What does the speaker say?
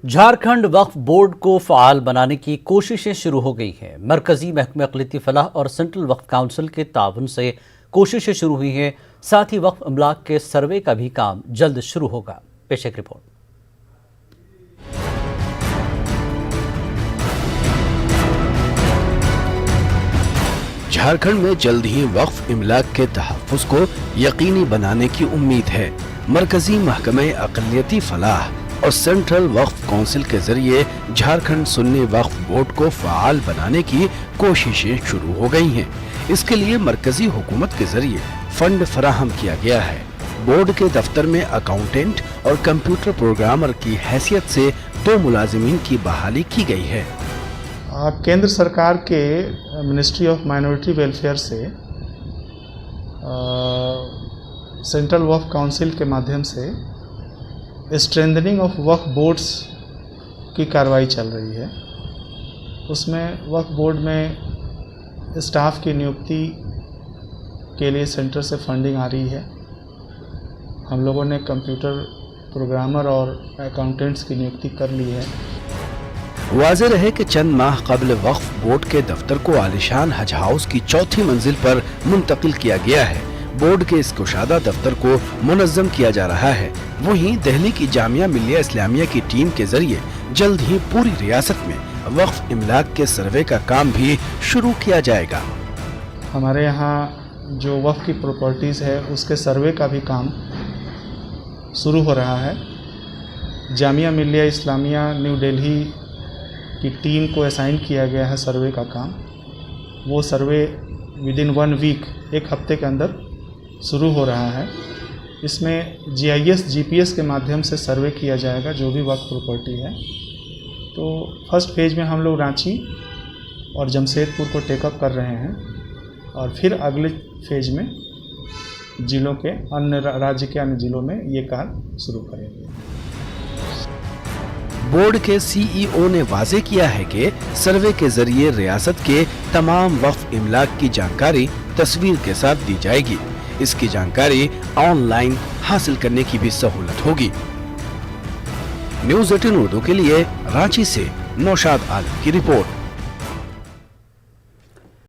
झारखंड वक्फ board को fall बनाने की कोशिशें शुरू हो गई हैं। मरकजी महकमे अक़लियती फ़लाह और सेंट्रल वक्फ काउंसिल के ताउन से कोशिशें शुरू हुई हैं। साथ ही वक्फ अमलाक के सर्वे का भी काम जल्द शुरू होगा। पेश एक रिपोर्ट। झारखंड में जल्द ही वक्फ इमलाक के तहफ़्फ़ुज़ को यकीनी बनाने की उम्मीद है। मरकजी महकमे अक़लियती फ़लाह और सेंट्रल वक्फ काउंसिल के जरिए झारखंड सुन्नी वक्फ बोर्ड को फ़ाल बनाने की कोशिशें शुरू हो गई हैं। इसके लिए मरकजी हुकूमत के जरिए फंड फराहम किया गया है। बोर्ड के दफ्तर में अकाउंटेंट और कंप्यूटर प्रोग्रामर की हैसियत से 2 मुलाजिमीन की बहाली की गई है। केंद्र सरकार के मिनिस्ट्री ऑफ माइनॉरिटी वेलफेयर से सेंट्रल वक्फ काउंसिल के माध्यम से स्ट्रेंथनिंग ऑफ वक्फ बोर्ड्स की कार्रवाई चल रही है। उसमें वक्फ बोर्ड में स्टाफ की नियुक्ति के लिए सेंटर से फंडिंग आ रही है। हम लोगों ने कंप्यूटर प्रोग्रामर और अकाउंटेंट्स की नियुक्ति कर ली है। वाज़ेह रहे कि चंद माह कबल वक्फ बोर्ड के दफ्तर को आलिशान हज हाउस की 4थी मंजिल पर मुंतकिल किया गया है। बोर्ड के इस कुशादा दफ्तर को मुनज़्ज़म किया जा रहा है। वहीं दिल्ली की जामिया मिल्लिया इस्लामिया की टीम के जरिए जल्द ही पूरी रियासत में वक्फ इमलाक के सर्वे का काम भी शुरू किया जाएगा। हमारे यहाँ जो वक्फ की प्रॉपर्टीज़ है उसके सर्वे का भी काम शुरू हो रहा है। जामिया मिल्लिया इस्लामिया न्यू दिल्ली की टीम को असाइन किया गया है सर्वे का काम। वो सर्वे विदिन 1 वीक, 1 हफ्ते के अंदर शुरू हो रहा है। इसमें GIS GPS के माध्यम से सर्वे किया जाएगा जो भी वक्फ प्रॉपर्टी है। तो फर्स्ट फेज में हम लोग रांची और जमशेदपुर को टेकअप कर रहे हैं और फिर अगले फेज में जिलों के अन्य राज्य के अन्य जिलों में ये कार्य शुरू करेंगे। बोर्ड के CEO ने वाज़ेह किया है कि सर्वे के जरिए रियासत के तमाम वक्फ इमलाक की जानकारी तस्वीर के साथ दी जाएगी। इसकी जानकारी ऑनलाइन हासिल करने की भी सहूलत होगी। न्यूज़ 18 उर्दू के लिए रांची से नौशाद आलम की रिपोर्ट।